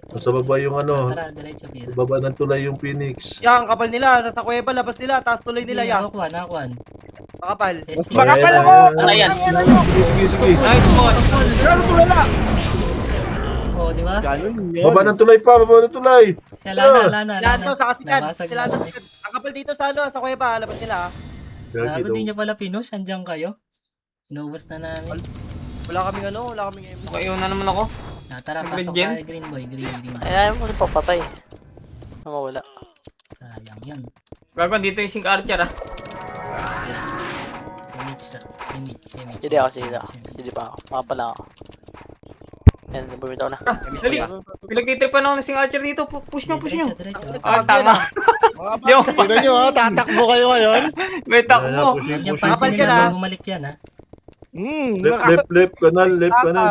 Nasa baba yung ano, Tara, diretso Piro. baba ng tulay yung Phoenix. Yan, kapal nila. Nasa kuweba, labas nila. Taas tuloy nila ya. Nakuha. Makapal. Makapal ako! Ano yan? Sige. Nice one. Oo, di ba? Ganun yan. Baba ng tulay pa, baba ng tulay. Lana. Sila to, sa kasikan. Nabasag Sila na. to. Ang kapal dito sa ano, sa kuweba. Labas nila ah. Grabe, di nyo pala pinush, andyan kayo. Inubos na namin. Wala kaming ano, wala kaming M. Okay, una naman ako. Tara, pasok Green tayo, green boy, green. Ay, ayaw mo rin papatay. Mawala. Sayang yan. Gago, dito yung sink archer ah. Image. Sige pa ako. Mapala ako. Yan, bumitaw na. Dali. Pinagtitripan ako ng sink archer dito. Push nyo. Diretso. Ah, tama. Yo, Tignan nyo ha, tatakbo kayo ngayon. may takbo. Yan Pushing. pa Kapal ka na. bumalik yan ha. Left kanal,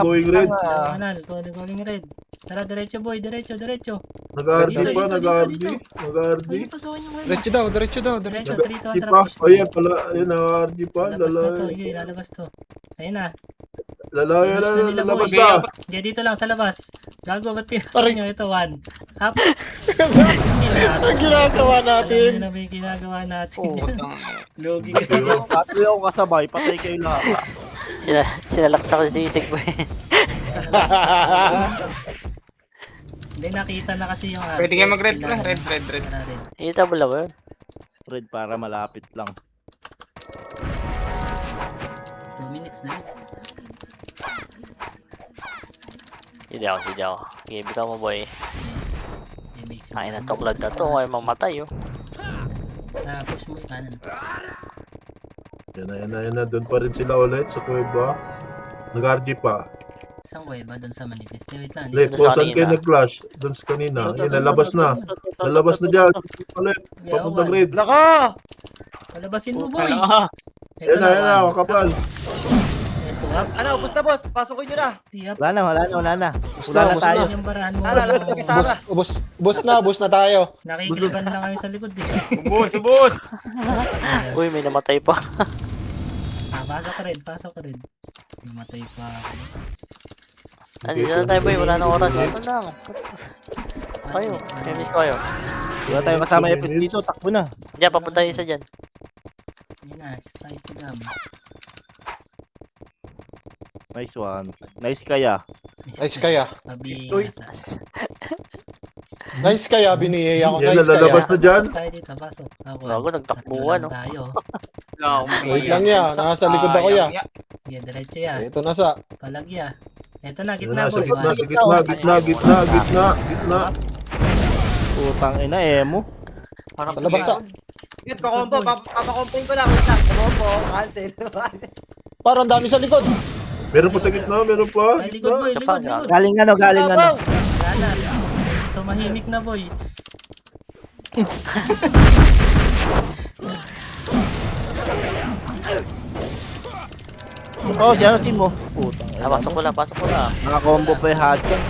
going red. Kanal, going red. Tara, diretso boy, diretso. Nag-RD pa, nag-RD. Diretso daw. Diretso, trito, Di pa, ayan pala, ayan, nag-RD pa, Lalabas to. Ayun na. lalabas na. Hindi, dito lang sa labas. Gago, ba't pinasok Aray. nyo? Ito, 1. Up. Ang ginagawa natin. Ano na may ginagawa natin? Putang. Logi kayo. Patuloy ako kasabay. Patay kayo lahat. Sinalaksa ko si Sisig boy. Hindi, nakita na kasi yung... Pwede kayo mag-red pre. Red. Tara, red. Itable ba yun? Red para malapit lang. 2 minutes na. Sige ako. Sige, bitaw mo boy. Image. Kain ng toklad na to, ay mamatay oh. Push mo yung kanan. Yan na, doon pa rin sila ulit sa kuweba. Nag-RD pa. Isang kuweba doon sa manifest. Wait lang. Left, Doon sa saan kayo kanina. nag-flash? Doon sa kanina. Yan, lalabas na. Lalabas na dyan. Left, papuntang red. Wala ka! Palabasin mo boy. Yan na, makapal. Ito up. Ano, ubos na boss. Pasukin nyo na. Up. Wala na. Bus Wala na, na bus tayo. na. Yung barahan mo. Tara, lalabas kami Sara. Bus na tayo. Nakikiliban lang kami sa likod eh. Subos. Uy, may namatay pa. Pasok ka rin. Matay pa ako. Andito na tayo boy, wala na oras. Ito lang. Kayo, miss ko kayo. Wala tayo kasama Epis dito. Takbo na. Diyan, papunta yung isa dyan. Yan na, tayo sa dam. Nice one. Nice kaya. Nice kaya. Pabihasa. Nice kaya, biniyay ako. Yan, Nice lalabas kaya. na dyan. Tayo dito, pasok. Gago, nagtakbuhan, Tatlo lang tayo. Wala akong Wait lang ya, nasa likod ako ya. Yan, diretso yan. Ito na sa. Palagya. Ito na, Yan gitna na, sa boy. gitna. Putang ina, emo. Parang Sa labas ah. Yun, kakombo. Papakomplain ko lang. Wait lang. Kakombo. Cancel. Parang dami sa likod. Meron pa sa gitna, meron pa. Ay, likod boy, likod, likod. Galing ano. Wala na. Tumahimik na boy. Oh, diyan ang team mo. Putang ina. Pasok ko lang, pasok ko lang. Naka-combo pa yung Hachang.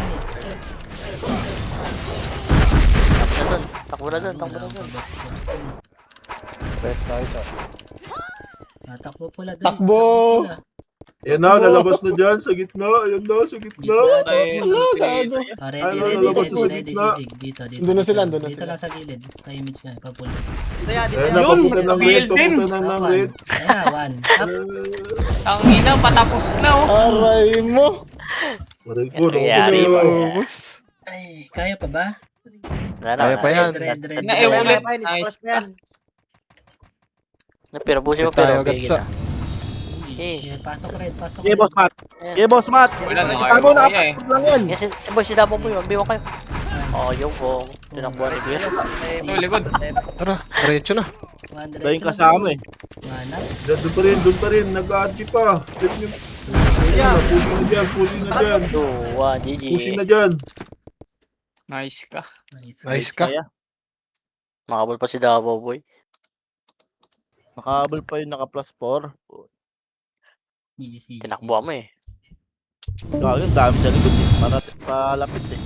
Takbo na dun, takbo na dun. Pes tayo sa. Tatakbo pula dun. Takbo! Ayan na, lalabas na dyan sa gitna. Ayan na, sa gitna. Ay, Wala, gago. Ready, Ano, ready, lalabas ready, na sa ready, gitna. sisig. Dito, dito. Doon na sila, doon na Dito sila. lang sa gilid. Ka-image nga, papula. Dito yan, dito Ayan yan. na, papunta ng red. Real team. Papunta ng red. Ayan na, one. Up. ang ina, patapos na oh. Aray mo. Maray ko, no? Nangyayari ba? Ubus. Ay, kaya pa ba? Wala na, Kaya pa yan. Red, red, Na, red. ulit. Nice. Yan. Pero busin mo Tayo pero agad bigyan sa. na. Okay, pasok red, pasok Okay, red. boss Matt. Okay, boss Matt. Wala na, Tago na, kaya eh. kapatid lang yan. Yes, boy, si Dabo mo yun. Biwan kayo. Oh, yung bong. Yun ang buwan ni Bill. Ito, likod. Tara, diretso na. One red. Dahil kasama eh. One up. Doon pa rin, doon pa rin. Nag-archi pa. Pushing na dyan, pushing na dyan. 2, 1, GG. Pushing na dyan. Nice ka. Nice ka. Kaya. Makabol pa si Dabo, boy. Nakahabol pa yung naka-plus 4. GG. Tinakbuhan mo eh. Gago, dami sa likod eh. Palapit eh.